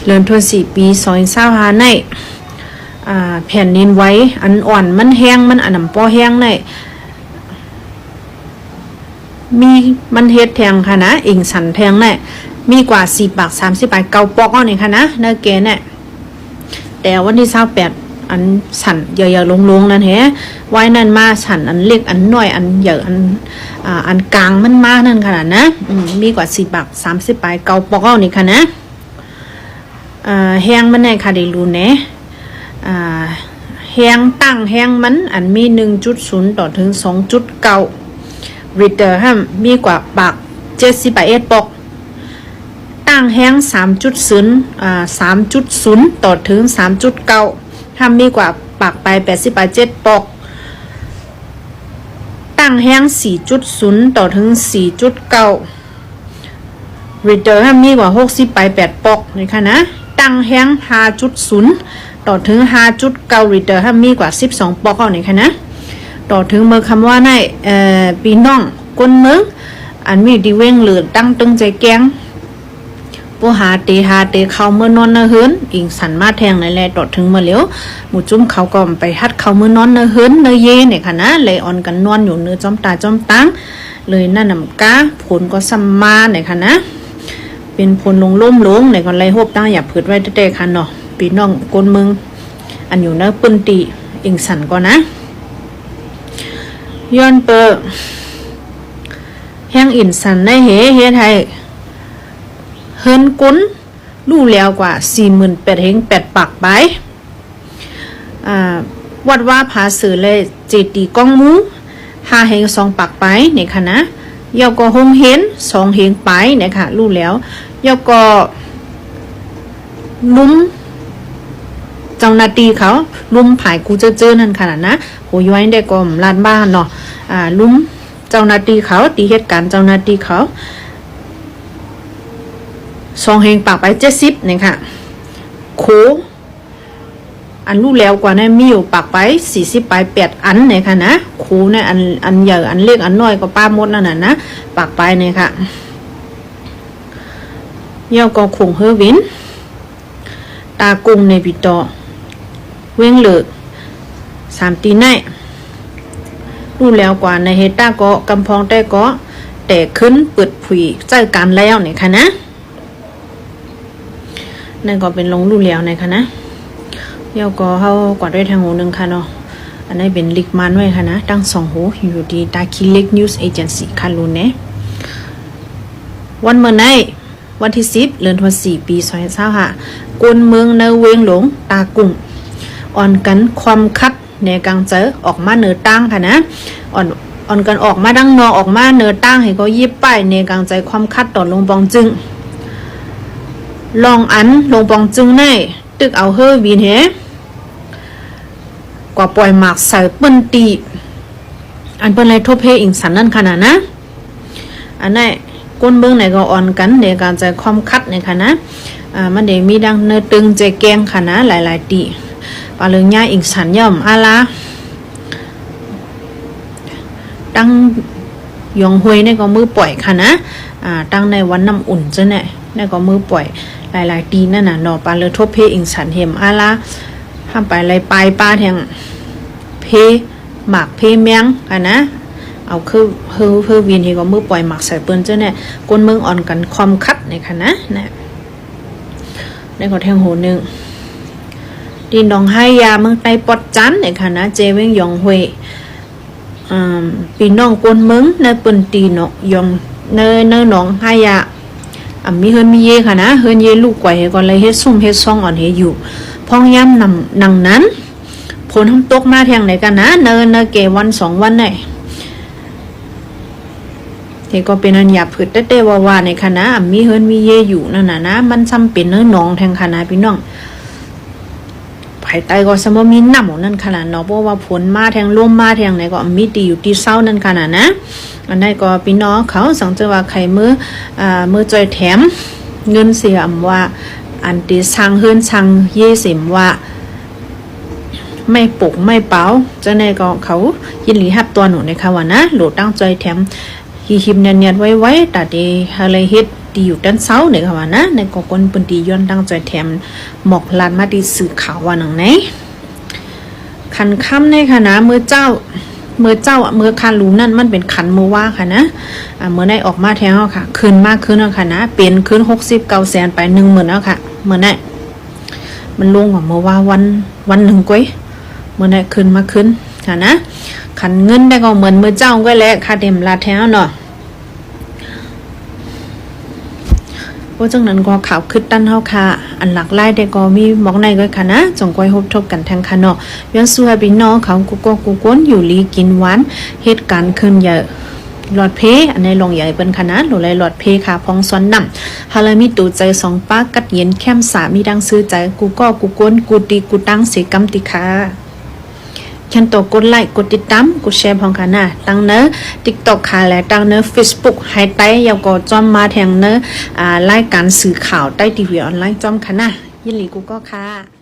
เรือนทวน4 ปีซอยเศร้าหาในแผ่นดินไว้อันอ่อนมันแห้งมันอันน้ำปอแห้งในมีมันเฮ็ดแทงค่ะนะอิงสันแทงเนี่ยมีกว่า4 ปาก 30 ปากเกาปอกเอาเนี่ยค่ะนะเนื้อเกเนี่ยแต่วันที่28อันสันเยอะๆลงๆนั่นแฮะไว้นั่นมาสันอันเล็กอันน้อยอันใหญ่อันกลางมันมานั่นขนาดนะมีกว่า4 ปาก 30 ปากเกาปอกเอานี่ค่ะนะแห้งมันในค่ะได้รู้แหน่แห้งตั้งแห้งมันอันมี 1.0 ต่อถึง 2.9 ริตเตอร์ห้ามมีกว่าปาก71 ปอกตั้งแห้ง 3.0 ต่อถึง 3.9 ห้ามมีกว่าปากไป87 ปอกตั้งแห้ง 4.0 ต่อถึง 4.9 ริตเตอร์ห้ามมีกว่า68 ปอกนะคะนะตั้งแห้ง 5.0 ต่อถึง 5.9 ริตเตอร์ห้ามมีกว่า12 ปอกเอาเนี่ยค่ะนะต่อถึงเมื่อคำว่าในปีน้องก้นเมืองอันมีดีเว้งหรือตั้งตึงใจแกงผู้หาเตเข้าเมื่อนอนเนเฮินอิงสันมาแทงในแลต่อถึงเมื่อเหลียวหมู่จุ้มเขาก็ไปฮัดเข้าเมื่อนอนเนเฮินเนเยเนี่ยค่ะนะเลยอ่อนกันนอนอยู่เนื้อจอมตาจอมตังเลยนั่นนำกาผลก็ซัมมาเนี่ยค่ะนะเป็นผลลงเนี่ยก็เลยโฮบตั้งอย่าผืดไว้เตะค่ะเนาะปีน้องก้นเมืองอันอยู่เนื้อปืนตีอิงสันก่อนนะย้อนเปอแห้งอินสันได้เฮไทยเฮินกุ้นลู่แล้วกว่า48,000 เฮง8 ปากไปวัดว่าผาสือเลยเจตีก้องมู5 เฮง 2 ปากไปเนี่ยค่ะนะยาวก็หงเห็น2 เฮงไปเนี่ยค่ะลู่แล้วยาวก็ลุ้มเจ้าหน้าที่เขาลุ้มผายกูเจอนั่นขนาดนะโหย้อยได้ก็ลานบ้านเนาะลุ้มเจ้าหน้าที่เขาตีเหตุการณ์เจ้าหน้าที่เขา2 เฮงปากไป70เนี่ยค่ะโคอันรู้แล้วกว่านั้นมีอยู่ปากไป40ไป8 อันเนี่ยค่ะนะโคเนี่ยอันใหญ่อันเล็กอันน้อยก็ป้าหมดนั่นน่ะนะปากไปเนี่ยค่ะเย่าก็คงเฮวินตากุงในปิตอเว้งเหลือ3 ตีในรู้แล้วกว่าในเฮต้าก็กำพองแต่ก็แต่ขึ้นเปิดผุยเจอกันแล้วเนี่ยค่ะนะนั่นก็เป็นลงรู้แล้วนะคะนะเดี๋ยวก็เขากวาดด้วยทางหูนึงค่ะเนาะอันนี้เป็นลิกมันไว้ค่ะนะตั้ง2 หูอยู่ที่ตาคิเล็กนิวส์เอเจนซี่ค่ะรู้เนะวันเมื่อไหนวันที่10 เดือนธันวาคม ปี2025กวนเมืองเนเวงหลงตากุ่งอ่อนกันความคัดในกลางเจอออกมาเหนือตั้งค่ะนะอ่อนกันออกมาดังนอออกมาเหนือตั้งให้ก็ยิบป้ายในกลางใจความคัดต่อลงบองจึงลองอันลงปองจึงในตึกเอาเฮอวีนเฮกว่าปล่อยหมากใส่เปิ้นตีอันเปิ้นเลยทบเฮอิงสันนั่นขนาดนะอันนั้นก้นเบื้องไหนก็อ่อนกันในการใจความคัดในค่ะนะมันเดี๋ยวมีดังเนื้อตึงใจแกงค่ะนะหลายตีปลาเลืองย่าอิงสันย่อมอาลาตั้งยองหวยในก็มือปล่อยค่ะนะตั้งในวันน้ำอุ่นจ้ะเนี่ยในก็มือปล่อยหลายๆตีนั่นน่ะเนาะปลาเลยทบเพอิงสันเห็มอาลาห้ามไปไรปลายปลาแทงเพหมักเพแมงค่ะนะเอาคือเฮอวินที่ก็มือปล่อยหมักใส่เปิ้นเจ้าเนี่ยก้นเมืองอ่อนกันความคัดในค่ะนะได้ก็แทงโหนึงดินดองให้ยาเมืองไต้ปอดจันเนี่ยค่ะนะเจเวงยองเฮปีน้องก้นเมืองในเปิ้นตีเนาะยองเนหนองให้ยามีเฮินมีเยค่ะนะเฮินเยลูกไก่ก่อนเลยเฮ็ดซุ่มเฮ็ดซ่องอ่อนเฮอยู่พ้องย้ำนำนังนั้นผลทำตกมาแทงไหนกันนะเนเกวัน2 วันไหนเฮก็เป็นอันหยาบผืดเต้ว่าในคณะมีเฮินมีเยอยู่นั่นน่ะนะมันซ้ำเป็นเนื้อหนองแทงคณะพี่น้องภายใต้ก็สมมติมีน้ำนั่นขนาดเนาะเพราะว่าผลมาแทงลมมาแทงไหนก็มีตีอยู่ที่เศร้านั่นขนาดนะอันนั้นก็พี่น้องเขาสังเกตว่าใครมือจอยแถมเงินเสียว่าอันตีช่างเฮินช่างเย่เสมว่าไม่ปกไม่เป๋าจะในก็เขายินหลีหับตัวหนูในค่ะว่านะโหลดตั้งใจแถมหิมเนียนไว้แต่ดีอะไรเฮ็ด ตีอยู่ด้านเช้าเนี่ยค่ะว่านะในกอกนปืนตีย้อนตั้งใจแถมหมอกลานมาตีสื่อข่าวว่าหนังไหนขันค่ำในค่ะนะเมื่อเจ้าเมื่อคันรู้นั่นมันเป็นขันมือว่าค่ะนะเมื่อได้ออกมาแทงเอาค่ะคืนมากขึ้นแล้วค่ะนะเป็นคืน69แสนไป10,000แล้วค่ะเมื่อได้มันลงกว่าเมื่อว่าวันหนึ่งก้อยเมื่อได้คืนมาขึ้นค่ะนะขันเงินได้ก็เหมือนเมื่อเจ้าก็แล้วค่ะเต็มลาแทงเนาะเพราะจังนั้นก็ข่าวคึดตั้นเฮาค่ะอันหลักไล่ได้ก็มีหมอกในก็ค่ะนะจงก้อยฮบทบกันทางค่ะเนาะย้อนสู้ให้พี่น้องเขากูก้นอยู่ลีกินหวานเหตุการณ์ขึ้นเยอะหลอดเพอันในลงใหญ่เป็นคณะหรือไรหลอดเพค่ะพองซ้อนนำฮาลามีตูใจ2ป้ากัดเย็นแคมสามีดังซื้อใจกูก้นกูตีกูตั้งเสกำติค่ะฉันตัวกดไลค์กดติดตามกดแชร์พองค่ะนะตั้งเนื้อ TikTok ค่ะและตั้งเนื้อ Facebook ให้ใต้ยาวก็จอมมาแทงเนื้อรายการสื่อข่าวใต้ทีวีออนไลน์จอมค่ะนะยินดีกูก็ค่ะ